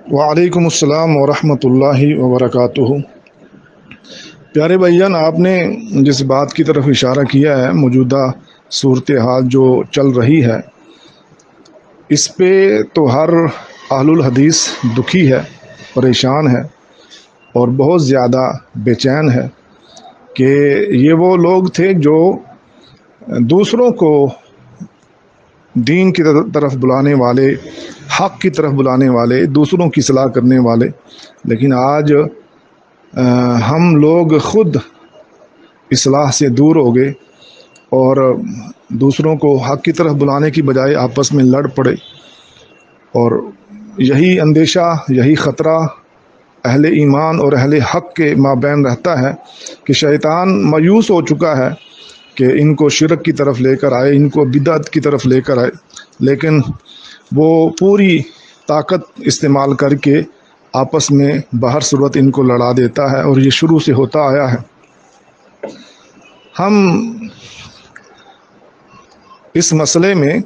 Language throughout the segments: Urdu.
وعلیکم السلام ورحمۃ اللہ وبرکاتہ۔ پیارے بھائی جان، آپ نے جس بات کی طرف اشارہ کیا ہے، موجودہ صورتحال جو چل رہی ہے، اس پہ تو ہر اہل الحدیث دکھی ہے، پریشان ہے اور بہت زیادہ بے چین ہے کہ یہ وہ لوگ تھے جو دوسروں کو دین کی طرف بلانے والے، حق کی طرف بلانے والے، دوسروں کی اصلاح کرنے والے، لیکن آج ہم لوگ خود اصلاح سے دور ہو گئے اور دوسروں کو حق کی طرف بلانے کی بجائے آپس میں لڑ پڑے۔ اور یہی اندیشہ، یہی خطرہ اہل ایمان اور اہل حق کے مابین رہتا ہے کہ شیطان مایوس ہو چکا ہے کہ ان کو شرک کی طرف لے کر آئے، ان کو بدعت کی طرف لے کر آئے، لیکن وہ پوری طاقت استعمال کر کے آپس میں باہر صورت ان کو لڑا دیتا ہے، اور یہ شروع سے ہوتا آیا ہے۔ ہم اس مسئلے میں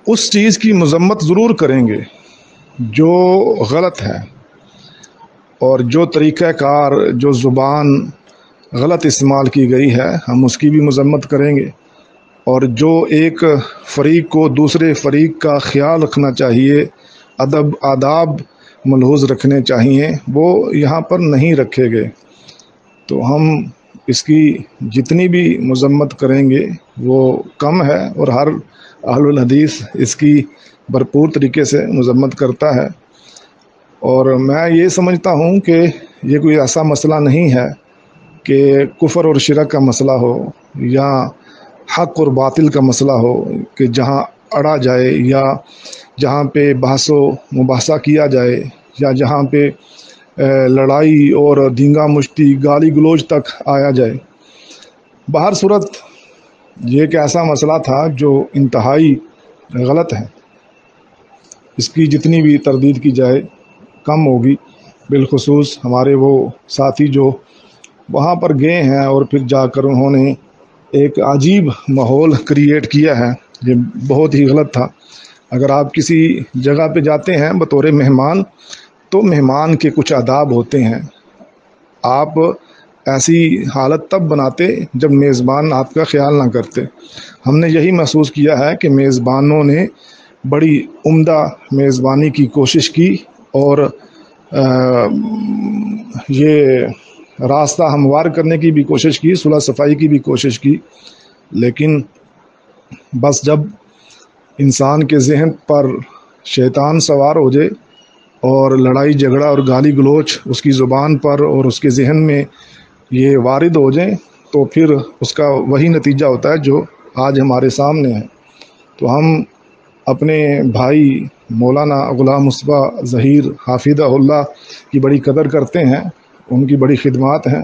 اس چیز کی مذمت ضرور کریں گے جو غلط ہے، اور جو طریقہ کار، جو زبان غلط استعمال کی گئی ہے، ہم اس کی بھی مذمت کریں گے، اور جو ایک فریق کو دوسرے فریق کا خیال رکھنا چاہیے، ادب آداب ملحوظ رکھنے چاہیے، وہ یہاں پر نہیں رکھے گئے۔ تو ہم اس کی جتنی بھی مذمت کریں گے وہ کم ہے، اور ہر اہل الحدیث اس کی بھرپور طریقے سے مذمت کرتا ہے۔ اور میں یہ سمجھتا ہوں کہ یہ کوئی ایسا مسئلہ نہیں ہے کہ کفر اور شرک کا مسئلہ ہو، یا حق اور باطل کا مسئلہ ہو، کہ جہاں اڑا جائے، یا جہاں پہ بحث و مباحثہ کیا جائے، یا جہاں پہ لڑائی اور دینگا مشتی، گالی گلوچ تک آیا جائے۔ بہر صورت یہ ایک ایسا مسئلہ تھا جو انتہائی غلط ہے، اس کی جتنی بھی تردید کی جائے کم ہوگی، بالخصوص ہمارے وہ ساتھی جو وہاں پر گئے ہیں اور پھر جا کر انہوں نے ایک عجیب ماحول کریٹ کیا ہے، یہ بہت ہی غلط تھا۔ اگر آپ کسی جگہ پہ جاتے ہیں بطور مہمان، تو مہمان کے کچھ آداب ہوتے ہیں، آپ ایسی حالت تب بناتے جب میزبان آپ کا خیال نہ کرتے۔ ہم نے یہی محسوس کیا ہے کہ میزبانوں نے بڑی عمدہ میزبانی کی کوشش کی، اور یہ راستہ ہموار کرنے کی بھی کوشش کی، صلح صفائی کی بھی کوشش کی، لیکن بس جب انسان کے ذہن پر شیطان سوار ہو جائے اور لڑائی جھگڑا اور گالی گلوچ اس کی زبان پر اور اس کے ذہن میں یہ وارد ہو جائیں، تو پھر اس کا وہی نتیجہ ہوتا ہے جو آج ہمارے سامنے ہے۔ تو ہم اپنے بھائی مولانا غلام مصطفیٰ ظہیر حافظہ اللہ کی بڑی قدر کرتے ہیں، ان کی بڑی خدمات ہیں،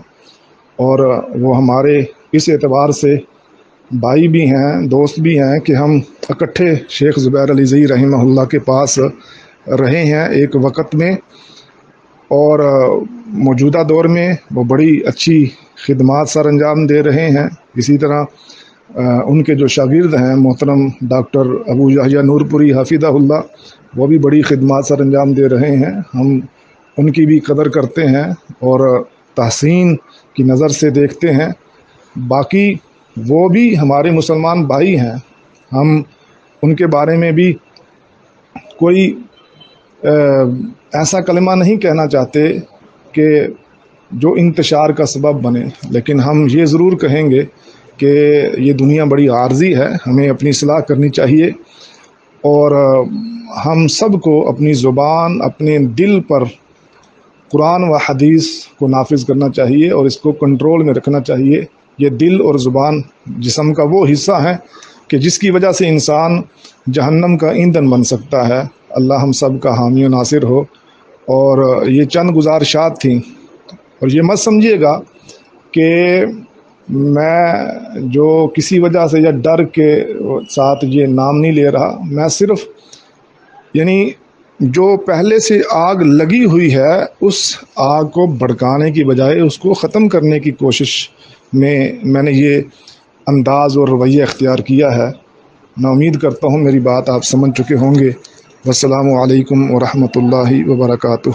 اور وہ ہمارے اس اعتبار سے بھائی بھی ہیں، دوست بھی ہیں کہ ہم اکٹھے شیخ زبیر علی ظہیر رحمہ اللہ کے پاس رہے ہیں ایک وقت میں، اور موجودہ دور میں وہ بڑی اچھی خدمات سر انجام دے رہے ہیں۔ اسی طرح ان کے جو شاگرد ہیں محترم ڈاکٹر ابو یحییٰ نور پوری حافظہ اللہ، وہ بھی بڑی خدمات سر انجام دے رہے ہیں۔ ہم ان کی بھی قدر کرتے ہیں اور تحسین کی نظر سے دیکھتے ہیں۔ باقی وہ بھی ہمارے مسلمان بھائی ہیں، ہم ان کے بارے میں بھی کوئی ایسا کلمہ نہیں کہنا چاہتے کہ جو انتشار کا سبب بنے، لیکن ہم یہ ضرور کہیں گے کہ یہ دنیا بڑی عارضی ہے، ہمیں اپنی اصلاح کرنی چاہیے، اور ہم سب کو اپنی زبان، اپنے دل پر قرآن و حدیث کو نافذ کرنا چاہیے اور اس کو کنٹرول میں رکھنا چاہیے۔ یہ دل اور زبان جسم کا وہ حصہ ہے کہ جس کی وجہ سے انسان جہنم کا ایندھن بن سکتا ہے۔ اللہ ہم سب کا حامی و ناصر ہو۔ اور یہ چند گزارشات تھیں، اور یہ مت سمجھیے گا کہ میں جو کسی وجہ سے یا ڈر کے ساتھ یہ نام نہیں لے رہا، میں صرف یعنی جو پہلے سے آگ لگی ہوئی ہے اس آگ کو بھڑکانے کی بجائے اس کو ختم کرنے کی کوشش میں نے یہ انداز اور رویہ اختیار کیا ہے۔ میں امید کرتا ہوں میری بات آپ سمجھ چکے ہوں گے۔ والسلام علیکم ورحمۃ اللہ وبرکاتہ۔